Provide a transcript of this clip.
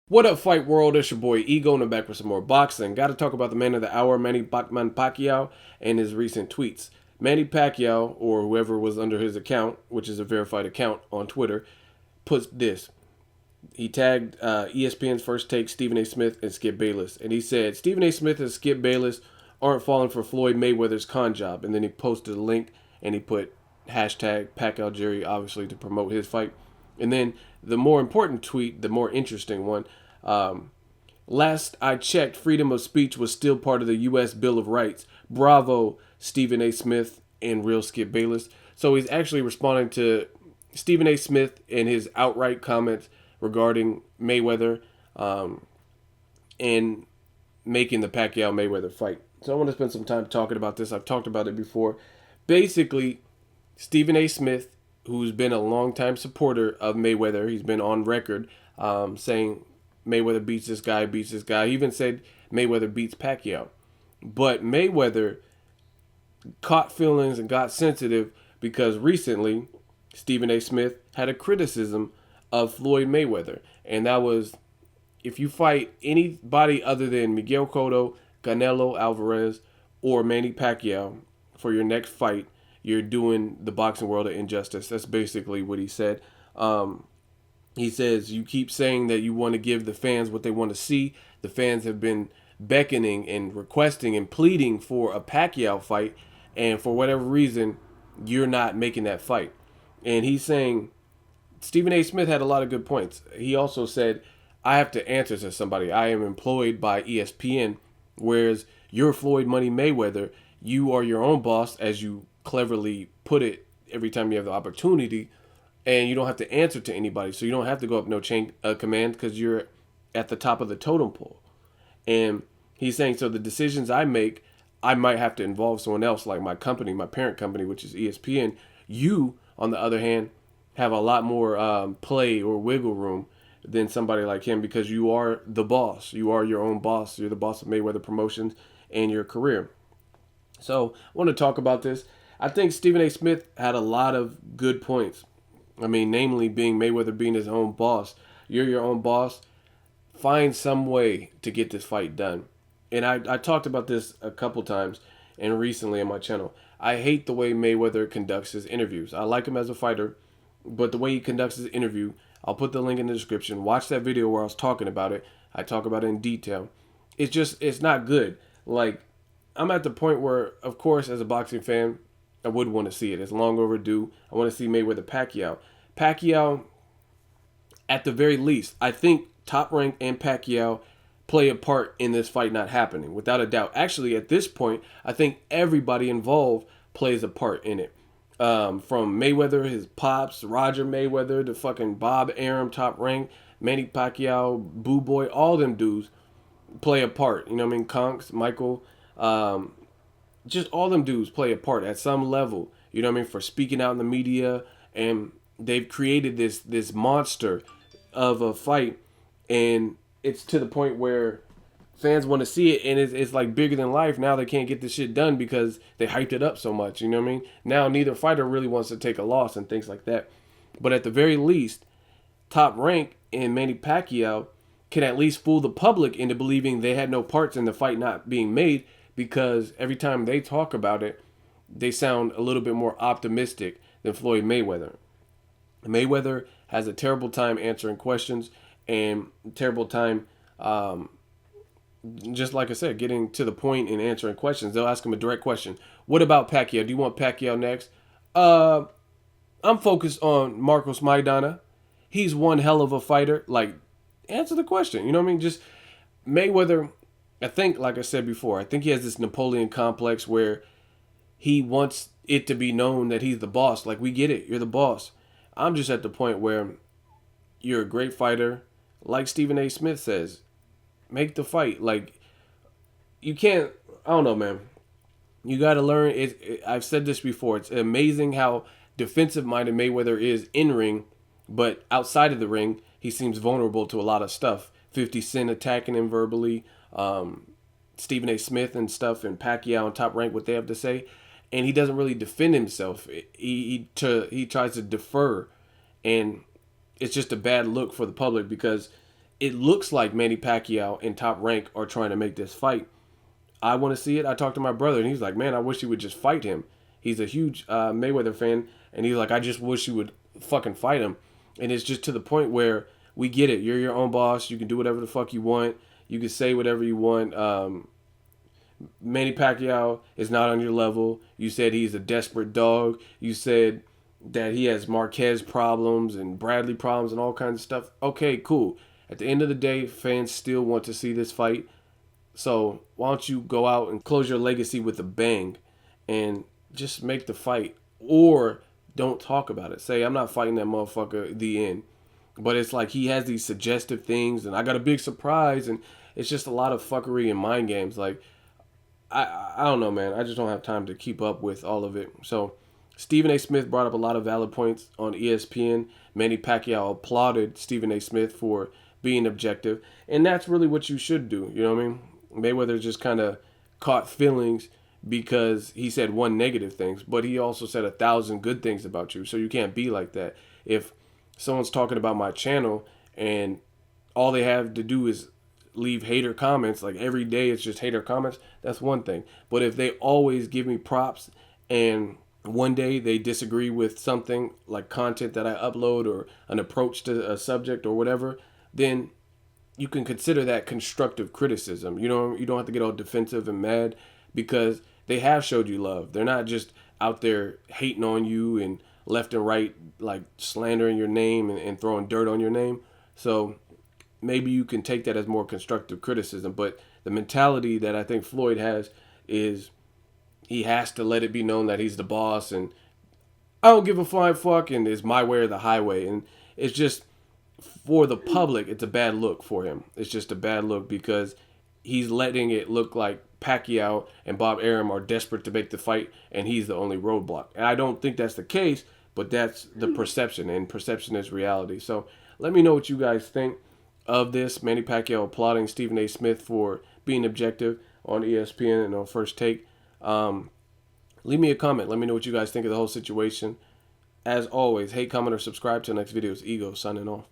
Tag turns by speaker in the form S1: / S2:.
S1: What up, Fight World? It's your boy Ego, and I'm back with some more boxing. Got to talk about the man of the hour, Manny Pacquiao, and his recent tweets. Manny Pacquiao, or whoever was under his account, which is a verified account on Twitter, puts this. He tagged ESPN's First Take, Stephen A. Smith, and Skip Bayless. And he said, Stephen A. Smith and Skip Bayless aren't falling for Floyd Mayweather's con job. And then he posted a link, and he put hashtag Pacquiao Jerry, obviously, to promote his fight. And then the more important tweet, the more interesting one, last I checked, freedom of speech was still part of the U.S. Bill of Rights. Bravo, Stephen A. Smith and real Skip Bayless. So he's actually responding to Stephen A. Smith and his outright comments regarding Mayweather and making the Pacquiao-Mayweather fight. So I want to spend some time talking about this. I've talked about it before. Basically, Stephen A. Smith, who's been a longtime supporter of Mayweather, he's been on record saying Mayweather beats this guy, beats this guy. He even said Mayweather beats Pacquiao. But Mayweather caught feelings and got sensitive because recently Stephen A. Smith had a criticism of Floyd Mayweather. And that was, if you fight anybody other than Miguel Cotto, Canelo Alvarez, or Manny Pacquiao for your next fight, you're doing the boxing world an injustice. That's basically what he said. He says, you keep saying that you want to give the fans what they want to see. The fans have been beckoning and requesting and pleading for a Pacquiao fight. And for whatever reason, you're not making that fight. And he's saying, Stephen A. Smith had a lot of good points. He also said, I have to answer to somebody. I am employed by ESPN, whereas you're Floyd Money Mayweather. You are your own boss, as you cleverly put it every time you have the opportunity, and you don't have to answer to anybody. So you don't have to go up no chain command because you're at the top of the totem pole. And he's saying, so the decisions I make, I might have to involve someone else, like my company, my parent company, which is ESPN. You, on the other hand, have a lot more play or wiggle room than somebody like him because you are the boss. You are your own boss. You're the boss of Mayweather Promotions and your career. So I want to talk about this. I think Stephen A. Smith had a lot of good points. I mean, namely being Mayweather being his own boss. You're your own boss. Find some way to get this fight done. And I talked about this a couple times and recently on my channel. I hate the way Mayweather conducts his interviews. I like him as a fighter, but the way he conducts his interview, I'll put the link in the description. Watch that video where I was talking about it. I talk about it in detail. It's not good. Like, I'm at the point where, of course, as a boxing fan, I would want to see it. It's long overdue. I want to see Mayweather-Pacquiao. Pacquiao, at the very least, I think Top Rank and Pacquiao play a part in this fight not happening, without a doubt. Actually, at this point, I think everybody involved plays a part in it. From Mayweather, his pops, Roger Mayweather, to fucking Bob Arum, Top Rank, Manny Pacquiao, Boo Boy, all them dudes play a part. You know what I mean? Conks, Michael, just all them dudes play a part at some level. You know what I mean? For speaking out in the media, and they've created this monster of a fight, and it's to the point where fans want to see it, and it's like bigger than life. Now they can't get this shit done because they hyped it up so much. You know what I mean? Now neither fighter really wants to take a loss and things like that. But at the very least, Top Rank and Manny Pacquiao can at least fool the public into believing they had no parts in the fight not being made, because every time they talk about it, they sound a little bit more optimistic than Floyd Mayweather. Mayweather has a terrible time answering questions and terrible time, just like I said, getting to the point and answering questions. They'll ask him a direct question. What about Pacquiao? Do you want Pacquiao next? I'm focused on Marcos Maidana. He's one hell of a fighter. Like, answer the question. You know what I mean? Just Mayweather, I think, like I said before, I think he has this Napoleon complex where he wants it to be known that he's the boss. Like, we get it. You're the boss. I'm just at the point where you're a great fighter. Like Stephen A. Smith says, make the fight. Like, you can't, I don't know, man. You got to learn. I've said this before. It's amazing how defensive-minded Mayweather is in ring, but outside of the ring, he seems vulnerable to a lot of stuff. 50 Cent attacking him verbally, Stephen A. Smith and stuff, and Pacquiao and Top Rank, what they have to say, and he doesn't really defend himself. He tries to defer, and it's just a bad look for the public because it looks like Manny Pacquiao and Top Rank are trying to make this fight. I want to see it. I talked to my brother, and he's like, man, I wish he would just fight him. He's a huge Mayweather fan, and he's like, I just wish he would fucking fight him. And it's just to the point where we get it. You're your own boss. You can do whatever the fuck you want. You can say whatever you want. Manny Pacquiao is not on your level. You said he's a desperate dog. You said that he has Marquez problems and Bradley problems and all kinds of stuff. Okay, cool. At the end of the day, fans still want to see this fight. So why don't you go out and close your legacy with a bang and just make the fight, or don't talk about it. Say, I'm not fighting that motherfucker, the end. But it's like he has these suggestive things, and I got a big surprise, and it's just a lot of fuckery and mind games. Like, I don't know, man. I just don't have time to keep up with all of it. So Stephen A. Smith brought up a lot of valid points on ESPN. Manny Pacquiao applauded Stephen A. Smith for being objective, and that's really what you should do. You know what I mean? Mayweather just kind of caught feelings because he said one negative things, but he also said 1,000 good things about you. So you can't be like that. If someone's talking about my channel and all they have to do is leave hater comments, like every day it's just hater comments, that's one thing. But if they always give me props and one day they disagree with something like content that I upload or an approach to a subject or whatever, then you can consider that constructive criticism. You know, you don't have to get all defensive and mad because they have showed you love. They're not just out there hating on you and left and right, like slandering your name and throwing dirt on your name. So maybe you can take that as more constructive criticism. But the mentality that I think Floyd has is he has to let it be known that he's the boss and I don't give a flying fuck and it's my way or the highway. And it's just, for the public, it's a bad look for him. It's just a bad look because he's letting it look like Pacquiao and Bob Arum are desperate to make the fight and he's the only roadblock. And I don't think that's the case, but that's the perception, and perception is reality. So let me know what you guys think of this. Manny Pacquiao applauding Stephen A. Smith for being objective on ESPN and on First Take. Leave me a comment. Let me know what you guys think of the whole situation. As always, hate, comment, or subscribe. Till next video. It's Ego signing off.